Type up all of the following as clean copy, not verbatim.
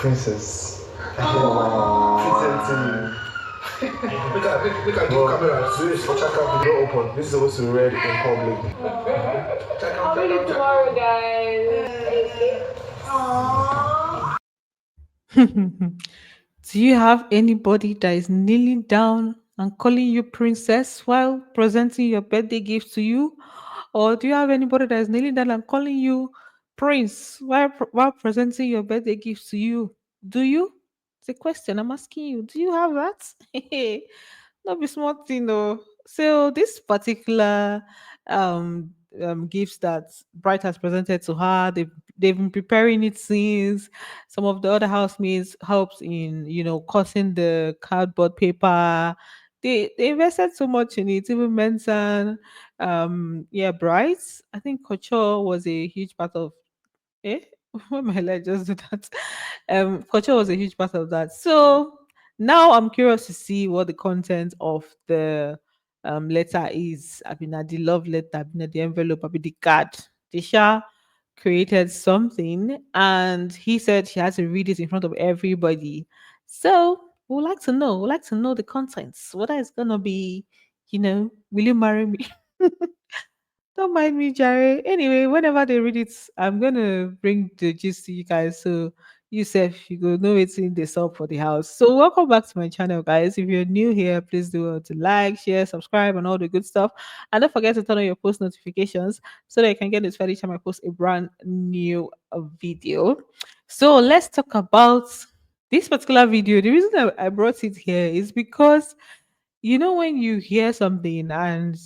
Princess. Presenting. Look at the camera. Serious. Check out the door open. This is supposed to be read in public. I'll read it tomorrow, guys. Do you have anybody that is kneeling down and calling you princess while presenting your birthday gift to you? Or do you have anybody that is kneeling down and calling you prince while presenting your birthday gift to you? Do you? It's a question I'm asking you. Do you have that? Not be small thing though. So this particular gifts that Bright has presented to her, they've been preparing it since. Some of the other housemates helps in, cutting the cardboard paper. They invested so much in it. Even Mensan, yeah, Bright. I think Culture was a huge part of. Eh? Why am I like just do that? Culture was a huge part of that. So now I'm curious to see what the content of the letter is. I mean, at the love letter, I mean, at the envelope, I mean, the card. Tisha created something, and he said she had to read it in front of everybody. So we'd like to know. We'd like to know the contents. Whether it's gonna be, will you marry me? Don't mind me, Jerry. Anyway, whenever they read it, I'm gonna bring the gist to you guys. So you said you go know it's in the sub for the house. So welcome back to my channel, guys. If you're new here, please do well to like, share, subscribe, and all the good stuff. And don't forget to turn on your post notifications so that you can get notified each time I post a brand new video. So let's talk about this particular video. The reason I brought it here is because when you hear something and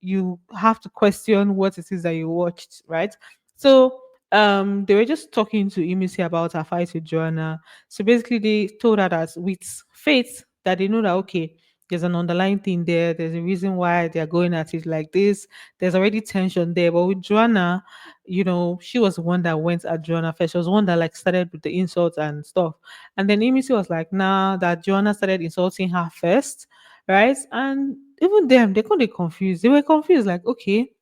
you have to question what it is that you watched, right? So they were just talking to Imisi about her fight with Joanna. So basically they told her that with faith that they know that okay, there's an underlying thing there, there's a reason why they're going at it like this, there's already tension there. But with Joanna, she was the one that went at Joanna first. She was the one that like started with the insults and stuff. And then Imisi was like, nah, that Joanna started insulting her first, right? And even them, they couldn't be confused. They were confused, like, okay,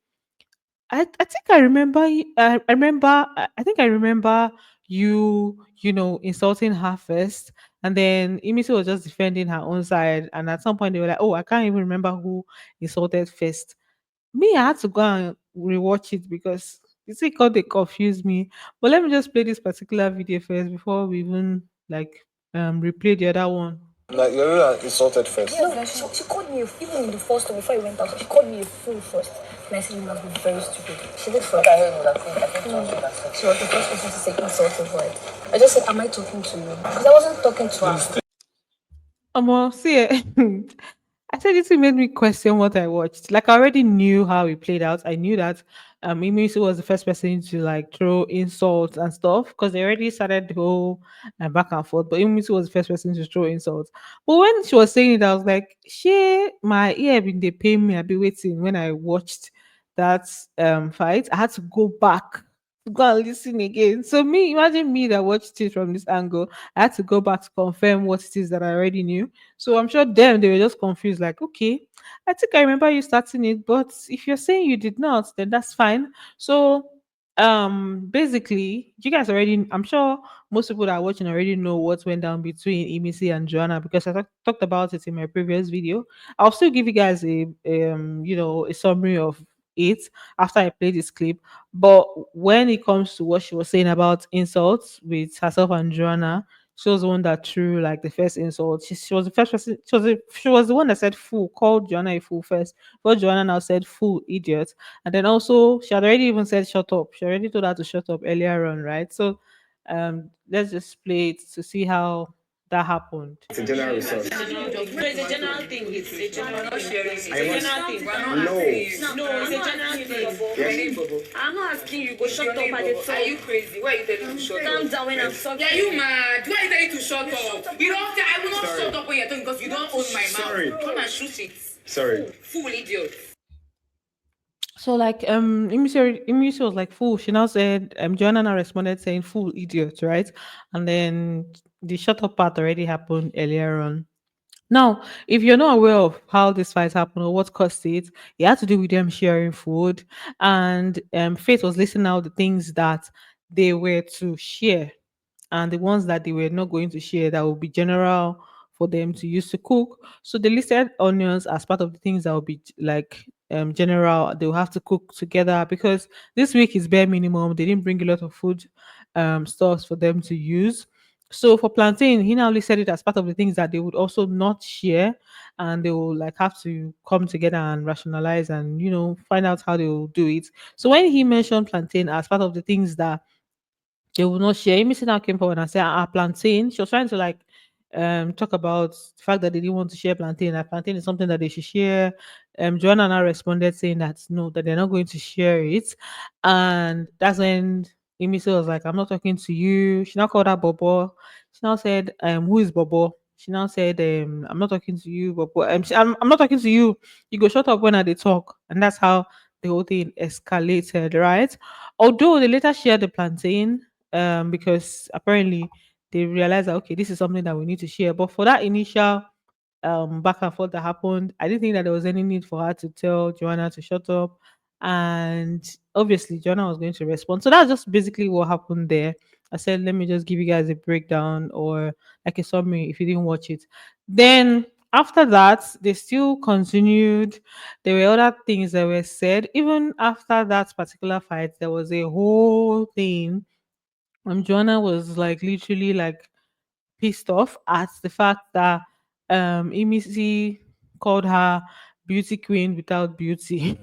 I think I remember, I think I remember you, insulting her first. And then Imisi was just defending her own side. And at some point, they were like, oh, I can't even remember who insulted first. Me, I had to go and rewatch it because you see, how they confused me. But let me just play this particular video first before we even like replay the other one. Like, you know, insulted first. No, she called me even in the first time before I went out. She called me a fool first. And I said, you must be very stupid. She did first. She was the first person to say insulting word. I just said, am I talking to you? Because I wasn't talking to her. See, I said it made me question what I watched. Like I already knew how it played out. I knew that Imisu was the first person to like throw insults and stuff because they already started the whole back and forth. But Imisu was the first person to throw insults. But when she was saying it, I was like, "She, my ear been they pay me. I be waiting." When I watched that fight, I had to go back to go and listen again. So me, imagine me that watched it from this angle. I had to go back to confirm what it is that I already knew. So I'm sure them they were just confused, like, okay, I think I remember you starting it, but if you're saying you did not, then that's fine. So basically you guys already, I'm sure most people that are watching already know what went down between Emisi and Joanna because I talked about it in my previous video. I'll still give you guys a summary of it after I play this clip. But when it comes to what she was saying about insults with herself and Joanna, she was the one that threw like the first insult. She was the first person. She was the one that said fool, called Joanna a fool first. But Joanna now said fool, idiot. And then also she had already even said shut up. She already told her to shut up earlier on, right? So let's just play it to see how that happened. It's a general resource. No, it's a general thing. It's a general thing. It's a general thing. No, it's a general thing. Yes. I'm not asking you, go shut up at the top. Are you crazy? Why are you telling me to shut Calm up? down when I'm talking. Yeah, you mad? Why are you telling me to shut up? You don't say I will not shut up when you're talking because you don't own my mouth. Sorry. Come and shoot it. Sorry. Fool idiot. So like Imisi was like fool. She now said Joanna now responded saying fool idiot, right? And then the shut up part already happened earlier on. Now, if you're not aware of how this fight happened or what caused it, it had to do with them sharing food. And Faith was listing out the things that they were to share. and the ones that they were not going to share that will be general for them to use to cook. So they listed onions as part of the things that will be like general. They will have to cook together because this week is bare minimum. They didn't bring a lot of food stuffs for them to use. So for plantain, he now listed it as part of the things that they would also not share, and they will like have to come together and rationalize and find out how they will do it. So when he mentioned plantain as part of the things that they will not share. Amy now came forward and said, plantain. She was trying to like talk about the fact that they didn't want to share plantain. That plantain is something that they should share. Joanna now responded saying that no, that they're not going to share it. And that's when Emisi was like, I'm not talking to you. She now called her Bobo. She now said, who is Bobo? She now said, I'm not talking to you, Bobo. I'm not talking to you. You go shut up when I they talk. And that's how the whole thing escalated, right? Although they later shared the plantain, because apparently they realized that okay, this is something that we need to share. But for that initial back and forth that happened, I didn't think that there was any need for her to tell Joanna to shut up. And obviously Joanna was going to respond. So that's just basically what happened there. I said, let me just give you guys a breakdown or like a summary if you didn't watch it. Then after that, they still continued. There were other things that were said. Even after that particular fight, there was a whole thing. Joanna was like literally like pissed off at the fact that Emisi called her beauty queen without beauty.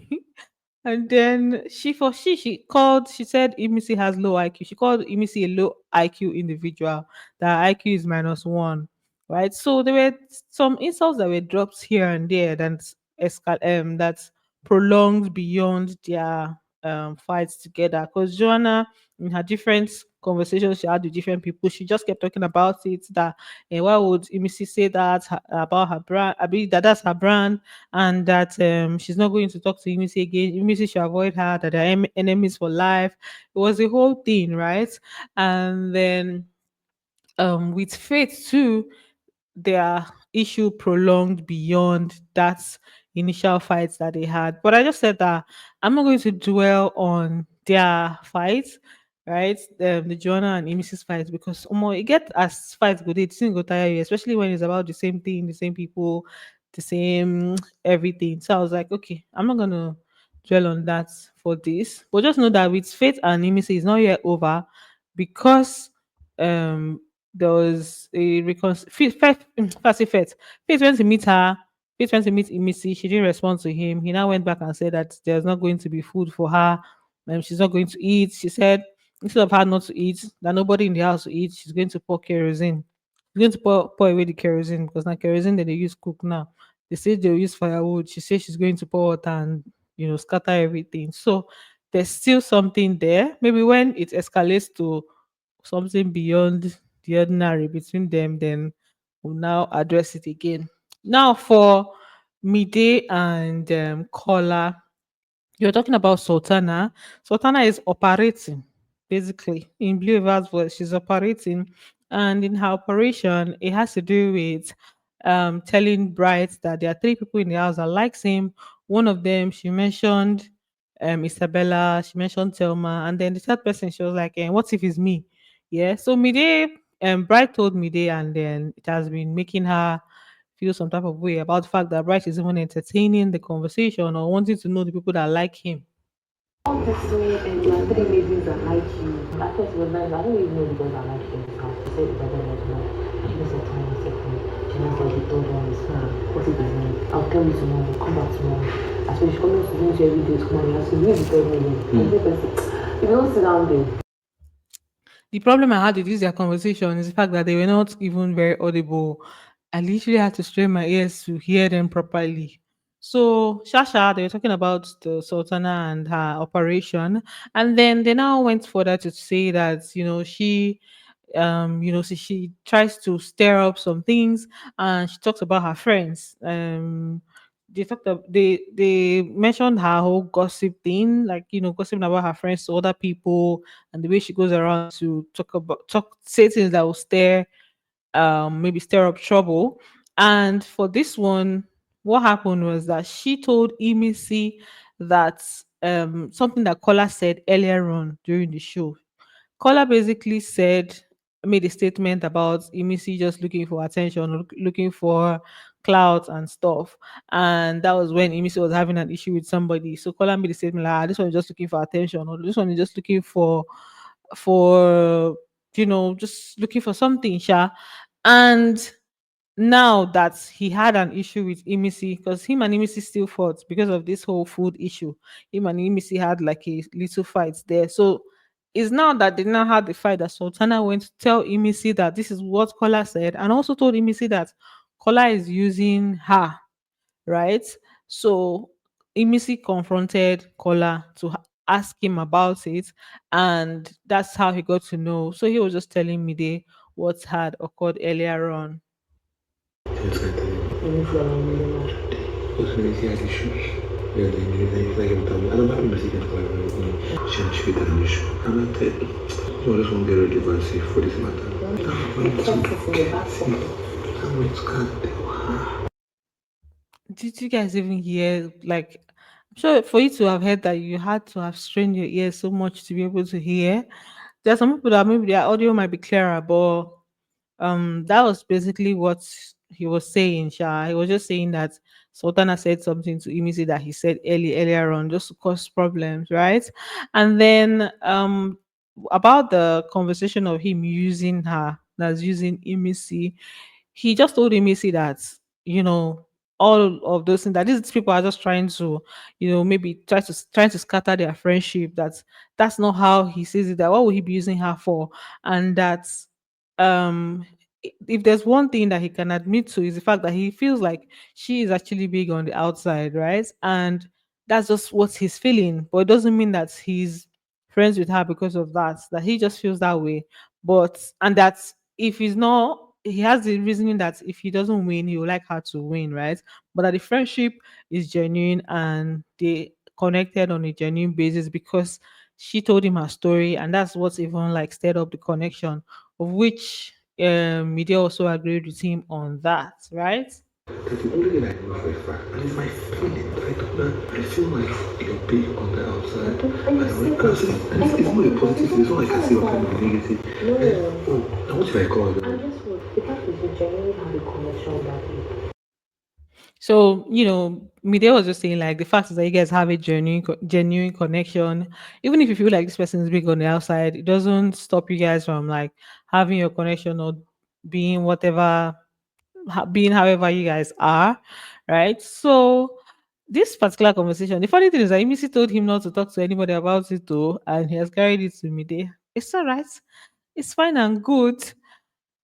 And then she called, she said Emisi has low IQ. She called Emisi a low IQ individual, that IQ is -1. Right. So there were some insults that were dropped here and there that's prolonged beyond their fights together. Because Joanna, in her different conversations she had with different people, she just kept talking about it that why would Emisi say that about her brand? I mean that's her brand, and that she's not going to talk to Emisi again. Emisi should avoid her, that they're enemies for life. It was a whole thing, right? And then with Faith too, their issue prolonged beyond that initial fights that they had. But I just said that I'm not going to dwell on their fights, right? The Joanna and Amy's fights, because it get as fights go, they didn't go tire you, especially when it's about the same thing, the same people, the same everything. So I was like, okay, I'm not gonna dwell on that for this. But just know that with Faith and Imisi, it's not yet over because um there was a Faith went to meet her. Faith went to meet Imisi. She didn't respond to him. He now went back and said that there's not going to be food for her. She's not going to eat. She said instead of her not to eat, that nobody in the house to eat, she's going to pour kerosene. She's going to pour away the kerosene because now kerosene that they use cook now. They say they'll use firewood. She says she's going to pour water and scatter everything. So there's still something there. Maybe when it escalates to something beyond the ordinary between them, then we'll now address it again. Now for Mide and Kola, you're talking about Sultana. Sultana is operating, basically. In Blue River's voice, she's operating. And in her operation, it has to do with telling Bright that there are three people in the house that likes him. One of them, she mentioned Isabella, she mentioned Thelma. And then the third person, she was like, what if it's me? Yeah. So Mide, Bright told Mide, and then it has been making her feel some type of way about the fact that Bright is even entertaining the conversation or wanting to know the people that like him. All this way and there are three ladies that like you. At first it was like, I don't even know the girls that like you in this house. She said the other was like, she just said time is second. She was like, the third one is her. What is his name? I'll tell you tomorrow. Come back tomorrow. I swear she's coming to meet you every day. Come on, you have to leave the third lady. If you don't sit down there. The problem I had with this their conversation is the fact that they were not even very audible. I literally had to strain my ears to hear them properly. So Shasha, they were talking about the Sultana and her operation, and then they now went further to say that she tries to stir up some things, and she talks about her friends. They mentioned her whole gossip thing, like gossiping about her friends to other people, and the way she goes around to say things that will maybe stir up trouble. And for this one, what happened was that she told Emisi that something that Kola said earlier on during the show. Kola basically said made a statement about Imisi just looking for attention, looking for clout and stuff. And that was when Imisi was having an issue with somebody. So Kola made a statement like, this one is just looking for attention, or this one is just looking for just looking for something, Sha. And now that he had an issue with Imisi, because him and Imisi still fought because of this whole food issue. Him and Imisi had like a little fight there. So it's now that they now had the fight that Sultana went to tell Imisi that this is what Kola said, and also told Imisi that Kola is using her, right? So Imisi confronted Kola to ask him about it, and that's how he got to know. So he was just telling me what had occurred earlier on. Let me feel like I'm really much. Because when you see how they shoot, yeah, they like him tell me, I don't know if you can call it, she shoot an issue. I'm not dead. So I just want to get relevancy for this matter. Did you guys even hear? Like, I'm sure for you to have heard that, you had to have strained your ears so much to be able to hear. There are some people that maybe their audio might be clearer, but that was basically what he was saying. Sha, he was just saying that Sultana said something to Imisi that he said earlier on, just to cause problems, right? And then about the conversation of him using her, that's using Imisi, he just told Imisi that, you know all of those things, that these people are just trying to, maybe trying to scatter their friendship. That's not how he sees it. That what would he be using her for? And that um if there's one thing that he can admit to, is the fact that he feels like she is actually big on the outside, right? And that's just what he's feeling, but it doesn't mean that he's friends with her because of that he just feels that way. But and that if he's not, he has the reasoning that if he doesn't win, he would like her to win, right? But that the friendship is genuine, and they connected on a genuine basis because she told him her story, and that's what even like stirred up the connection, of which media also agreed with him on that, right? That's the only thing I know for a fact. And it's my feeling. I don't know. I feel like you're big on the outside. And it's not a positive thing. It's not like I see you're kind of negative. No. Oh, now what if I call it? And guess what? The fact is, you genuinely have a connection that way. So, Mide was just saying like the fact is that you guys have a genuine connection. Even if you feel like this person is big on the outside, it doesn't stop you guys from like having your connection, or being whatever, being however you guys are, right? So, this particular conversation, the funny thing is that Imisi told him not to talk to anybody about it though, and he has carried it to Mide. It's all right. It's fine and good.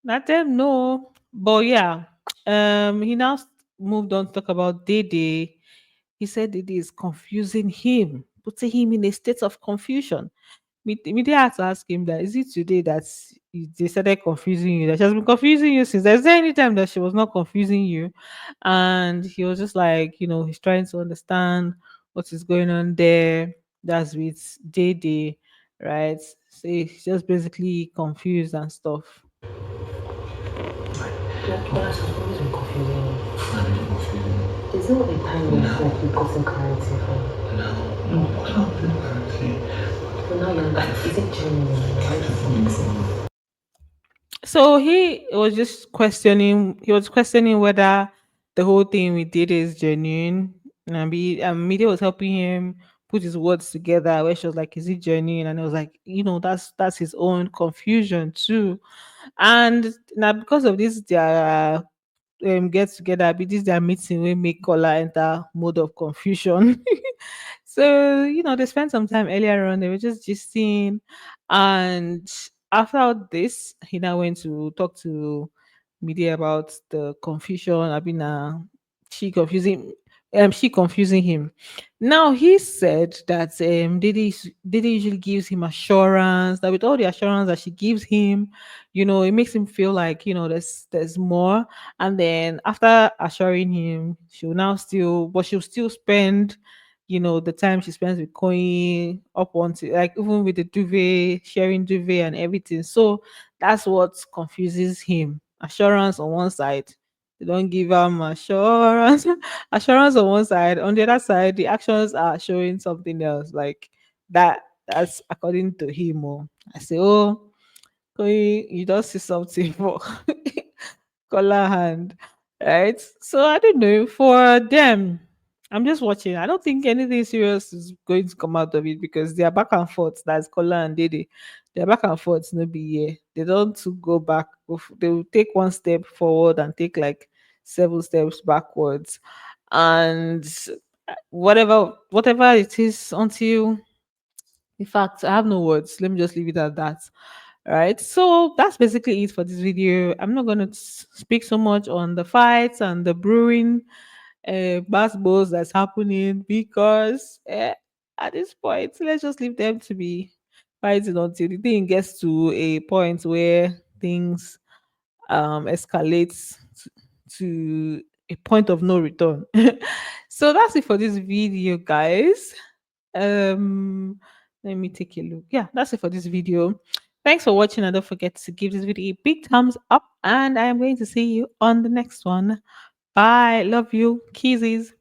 Let them know. But yeah, he now moved on to talk about Dede. He said Dede is confusing him, putting him in a state of confusion. Media had to ask him that, is it today that they started confusing you? That she has been confusing you since. Is there any time that she was not confusing you? And he was just like, he's trying to understand what is going on there. That's with Dede, right? So he's just basically confused and stuff. Like, that's always been confusing me. I'm really confusing. Is there a time when you feel like you've gotten clarity from? No, what's not the clarity? So now you're like, is it genuine? Right? So he was questioning whether the whole thing we did is genuine. And media was helping him put his words together, where she was like, is it genuine? And it was like, that's his own confusion too. And now because of this, their get together, be this their meeting, we make Kola enter mode of confusion. So, they spent some time earlier on, they were just gisting. And after this, he now went to talk to media about the confusion. I mean, she confusing, she confusing him. Now he said that Didi usually gives him assurance. That with all the assurance that she gives him, it makes him feel like there's more. And then after assuring him, she'll still spend, the time she spends with Coin up onto, like, even with the duvet, sharing duvet and everything. So that's what confuses him. Assurance on one side, they don't give him assurance. Assurance on one side. On the other side, the actions are showing something else. Like that's according to him. Oh, I say, oh, You don't see something for color hand, right? So I don't know. For them, I'm just watching. I don't think anything serious is going to come out of it because they are back and forth. That's color and Dede. They're back and forth. No be here. They don't to go back. They will take one step forward and take like 7 steps backwards, and whatever it is until. In fact, I have no words. Let me just leave it at that. Right. So that's basically it for this video. I'm not going to speak so much on the fights and the brewing basketballs that's happening because at this point, let's just leave them to be fighting until the thing gets to a point where things escalates to a point of no return. So that's it for this video, guys. um Let me take a look. Yeah, that's it for this video. Thanks for watching, and don't forget to give this video a big thumbs up, and I am going to see you on the next one. Bye, love you, kisses.